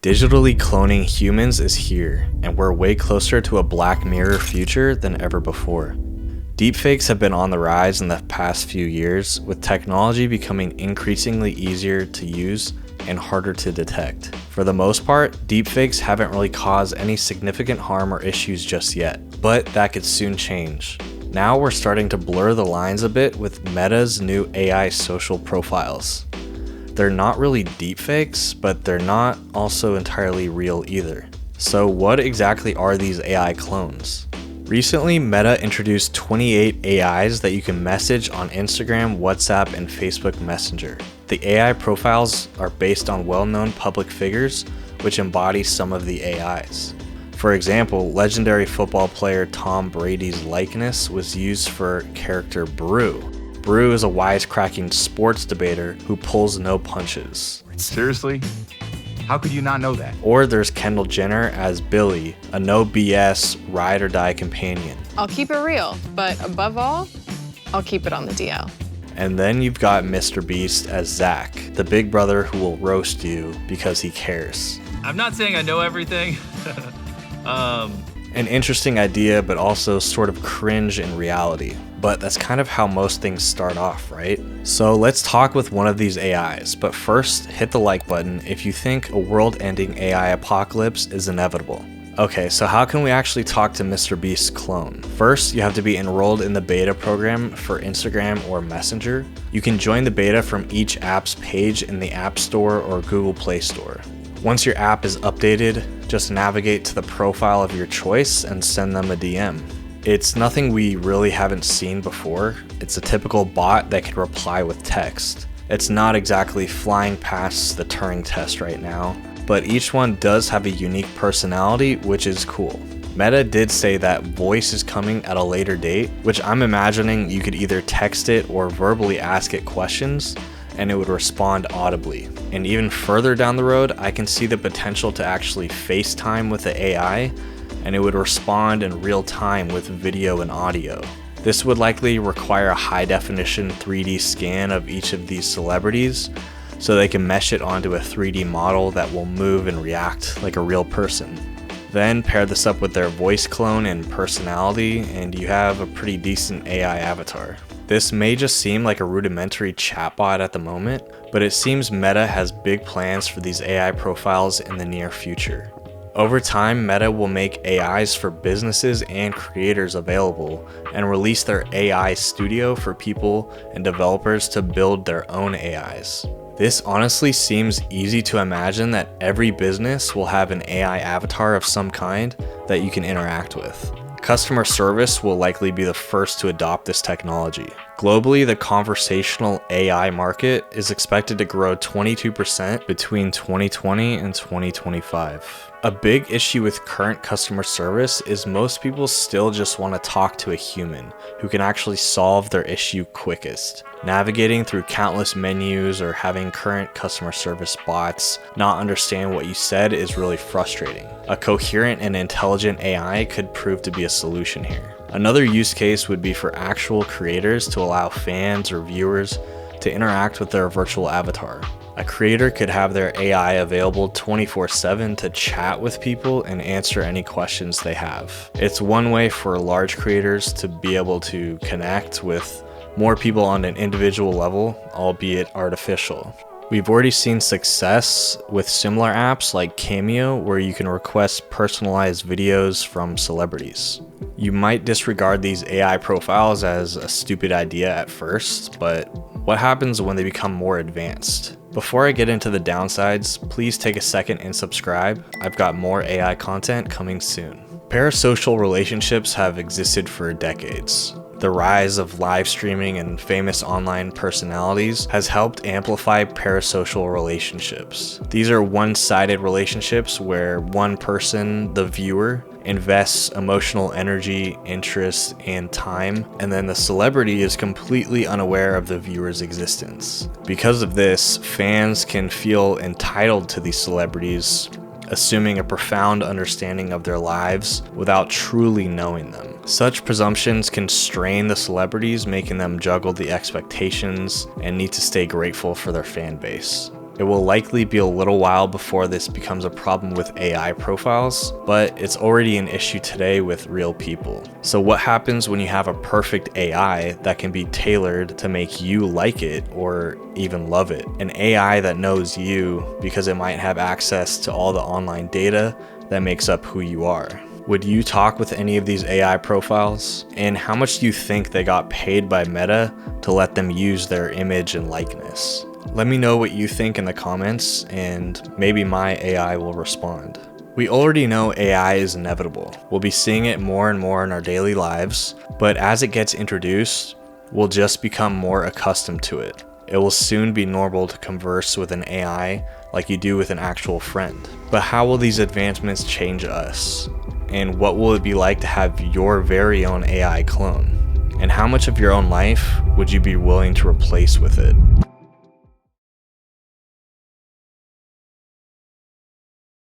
Digitally cloning humans is here, and we're way closer to a Black Mirror future than ever before. Deepfakes have been on the rise in the past few years, with technology becoming increasingly easier to use and harder to detect. For the most part, deepfakes haven't really caused any significant harm or issues just yet, but that could soon change. Now we're starting to blur the lines a bit with Meta's new AI social profiles. They're not really deepfakes, but they're not also entirely real either. So what exactly are these AI clones? Recently, Meta introduced 28 AIs that you can message on Instagram, WhatsApp, and Facebook Messenger. The AI profiles are based on well-known public figures, which embody some of the AIs. For example, legendary football player Tom Brady's likeness was used for character Brew. Brew is a wisecracking sports debater who pulls no punches. Seriously? How could you not know that? Or there's Kendall Jenner as Billy, a no BS ride or die companion. I'll keep it real, but above all, I'll keep it on the DL. And then you've got Mr. Beast as Zach, the big brother who will roast you because he cares. I'm not saying I know everything. An interesting idea, but also sort of cringe in reality. But that's kind of how most things start off, right? So let's talk with one of these AIs, but first hit the like button if you think a world-ending AI apocalypse is inevitable. Okay, so how can we actually talk to Mr. Beast's clone? First, you have to be enrolled in the beta program for Instagram or Messenger. You can join the beta from each app's page in the App Store or Google Play Store. Once your app is updated, just navigate to the profile of your choice and send them a DM. It's nothing we really haven't seen before. It's a typical bot that can reply with text. It's not exactly flying past the Turing test right now, but each one does have a unique personality, which is cool. Meta did say that voice is coming at a later date, which I'm imagining you could either text it or verbally ask it questions, and it would respond audibly. And even further down the road, I can see the potential to actually FaceTime with the AI, and it would respond in real time with video and audio. This would likely require a high definition 3D scan of each of these celebrities, so they can mesh it onto a 3D model that will move and react like a real person. Then pair this up with their voice clone and personality, and you have a pretty decent AI avatar. This may just seem like a rudimentary chatbot at the moment, but it seems Meta has big plans for these AI profiles in the near future. Over time, Meta will make AIs for businesses and creators available and release their AI studio for people and developers to build their own AIs. This honestly seems easy to imagine that every business will have an AI avatar of some kind that you can interact with. Customer service will likely be the first to adopt this technology. Globally, the conversational AI market is expected to grow 22% between 2020 and 2025. A big issue with current customer service is most people still just want to talk to a human who can actually solve their issue quickest. Navigating through countless menus or having current customer service bots not understand what you said is really frustrating. A coherent and intelligent AI could prove to be a solution here. Another use case would be for actual creators to allow fans or viewers to interact with their virtual avatar. A creator could have their AI available 24/7 to chat with people and answer any questions they have. It's one way for large creators to be able to connect with more people on an individual level, albeit artificial. We've already seen success with similar apps like Cameo, where you can request personalized videos from celebrities. You might disregard these AI profiles as a stupid idea at first, but what happens when they become more advanced? Before I get into the downsides, please take a second and subscribe. I've got more AI content coming soon. Parasocial relationships have existed for decades. The rise of live streaming and famous online personalities has helped amplify parasocial relationships. These are one-sided relationships where one person, the viewer, invests emotional energy, interest, and time, and then the celebrity is completely unaware of the viewer's existence. Because of this, fans can feel entitled to these celebrities, assuming a profound understanding of their lives without truly knowing them. Such presumptions can strain the celebrities, making them juggle the expectations and need to stay grateful for their fan base. It will likely be a little while before this becomes a problem with AI profiles, but it's already an issue today with real people. So what happens when you have a perfect AI that can be tailored to make you like it or even love it? An AI that knows you because it might have access to all the online data that makes up who you are. Would you talk with any of these AI profiles? And how much do you think they got paid by Meta to let them use their image and likeness? Let me know what you think in the comments, and maybe my AI will respond. We already know AI is inevitable. We'll be seeing it more and more in our daily lives, but as it gets introduced, we'll just become more accustomed to it. It will soon be normal to converse with an AI like you do with an actual friend. But how will these advancements change us? And what will it be like to have your very own AI clone? And how much of your own life would you be willing to replace with it?